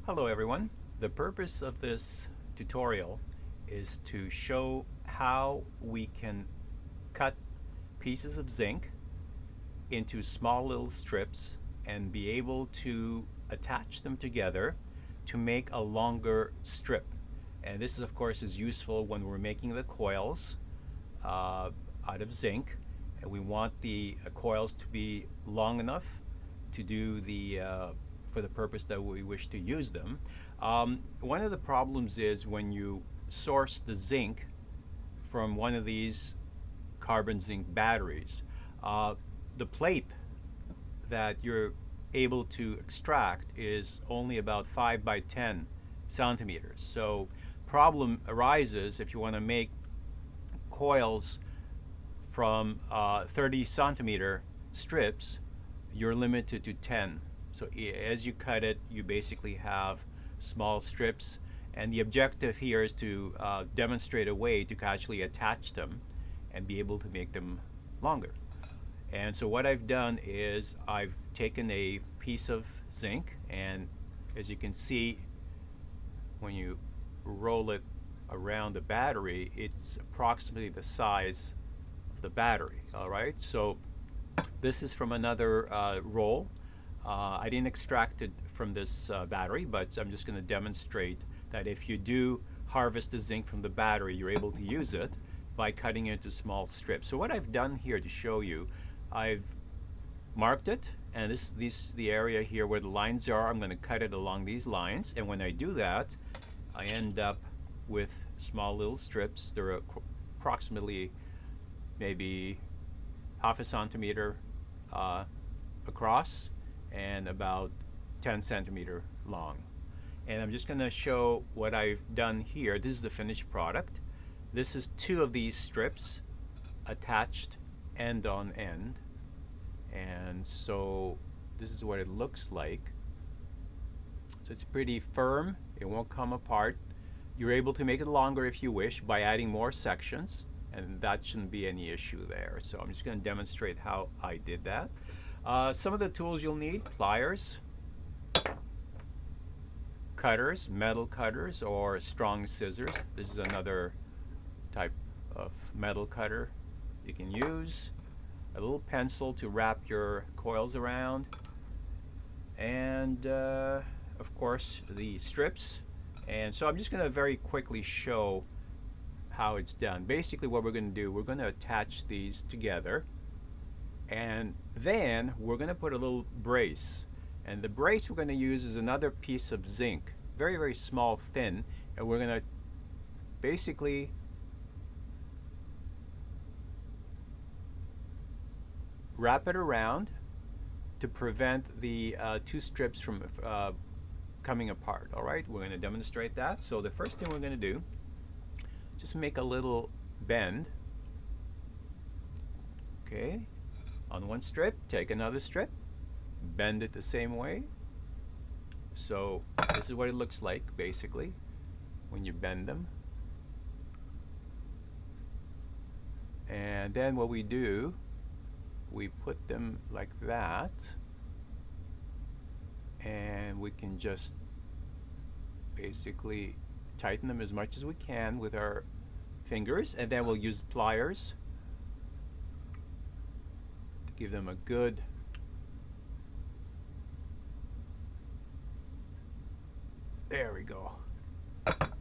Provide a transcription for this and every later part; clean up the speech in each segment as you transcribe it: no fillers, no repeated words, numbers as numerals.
Hello everyone. The purpose of this tutorial is to show how we can cut pieces of zinc into small little strips and be able to attach them together to make a longer strip. And this is, of course, is useful when we're making the coils out of zinc, and we want the coils to be long enough to do the for the purpose that we wish to use them. One of the problems is when you source the zinc from one of these carbon zinc batteries, the plate that you're able to extract is only about 5 by 10 centimeters. So problem arises if you want to make coils from 30 centimeter strips, you're limited to 10. So as you cut it, you basically have small strips, and the objective here is to demonstrate a way to actually attach them and be able to make them longer. And so what I've done is I've taken a piece of zinc, and as you can see, when you roll it around the battery, it's approximately the size of the battery. All right, so this is from another roll. I didn't extract it from this battery, but I'm just going to demonstrate that if you do harvest the zinc from the battery, you're able to use it by cutting it into small strips. So what I've done here to show you, I've marked it, and this is the area here where the lines are. I'm going to cut it along these lines, and when I do that, I end up with small little strips. They're approximately maybe half a centimeter across and about 10 centimeter long. And I'm just going to show what I've done here. This is the finished product. This is 2 of these strips attached end on end, and so this is what it looks like. So it's pretty firm, it won't come apart. You're able to make it longer if you wish by adding more sections, and that shouldn't be any issue there. So I'm just going to demonstrate how I did that. Some of the tools you'll need: pliers, cutters, metal cutters, or strong scissors. This is another type of metal cutter you can use. A little pencil to wrap your coils around, and of course the strips. And so I'm just going to very quickly show how it's done. Basically what we're going to do, we're going to attach these together, and then we're going to put a little brace, and the brace we're going to use is another piece of zinc, very, very small, thin, and we're going to basically wrap it around to prevent the 2 strips from coming apart. All right, we're going to demonstrate that. So the first thing we're going to do, just make a little bend. Okay, on one strip, take another strip, bend it the same way. So this is what it looks like basically when you bend them. And then what we do, we put them like that, and we can just basically tighten them as much as we can with our fingers, and then we'll use pliers to give them a good there we go.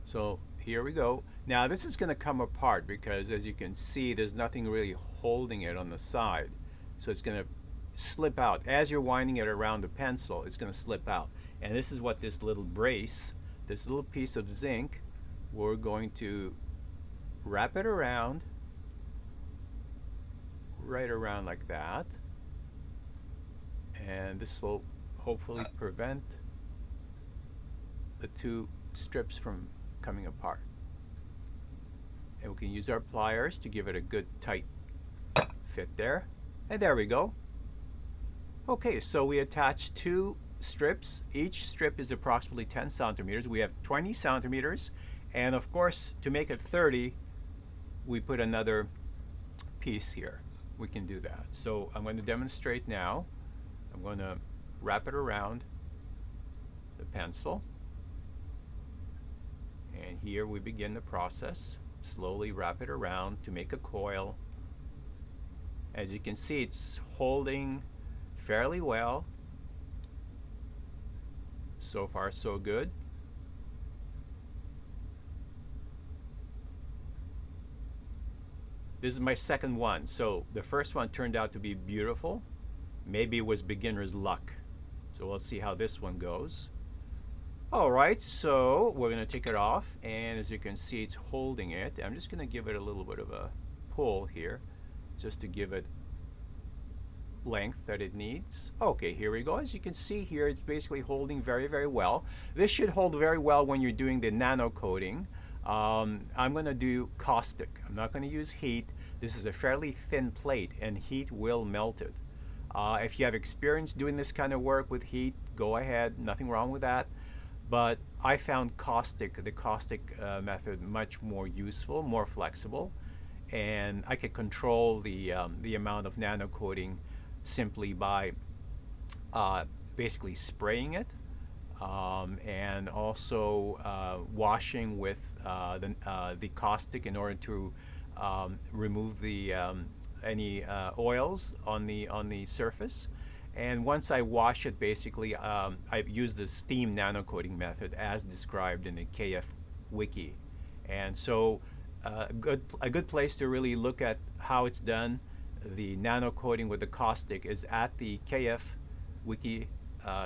So here we go. Now this is going to come apart because, as you can see, there's nothing really holding it on the side. So it's going to slip out. As you're winding it around the pencil, it's going to slip out. And this is what this little brace, this little piece of zinc, we're going to wrap it around, right around like that. And this will hopefully prevent the 2 strips from coming apart. And we can use our pliers to give it a good tight fit there. And there we go. Okay, so we attach 2 strips. Each strip is approximately 10 centimeters. We have 20 centimeters. And of course, to make it 30, we put another piece here. We can do that. So I'm going to demonstrate now. I'm going to wrap it around the pencil. And here we begin the process. Slowly wrap it around to make a coil. As you can see, it's holding fairly well. So far, so good. This is my second one. So the first one turned out to be beautiful. Maybe it was beginner's luck. So let's see how this one goes. All right, so we're gonna take it off, and as you can see, it's holding it. I'm just gonna give it a little bit of a pull here, just to give it length that it needs. Okay, here we go. As you can see here, it's basically holding very, very well. This should hold very well when you're doing the nano coating. I'm going to do caustic. I'm not going to use heat. This is a fairly thin plate, and heat will melt it. If you have experience doing this kind of work with heat, go ahead. Nothing wrong with that. But I found the caustic method much more useful, more flexible, and I could control the amount of nano coating simply by basically spraying it. And also washing with the caustic in order to remove the any oils on the surface. And once I wash it, basically I use the steam nano coating method as described in the KF wiki. And so a good place to really look at how it's done, the nano coating with the caustic, is at the KF wiki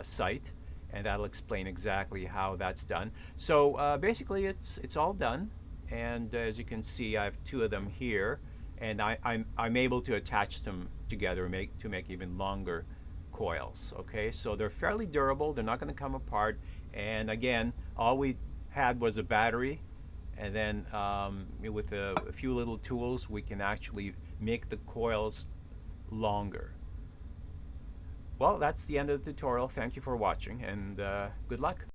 site. And that'll explain exactly how that's done. So basically, it's all done, and as you can see, I have two of them here, and I'm able to attach them together to make even longer coils. Okay, so they're fairly durable. They're not going to come apart. And again, all we had was a battery, and then with a few little tools, we can actually make the coils longer. Well, that's the end of the tutorial. Thank you for watching, and good luck.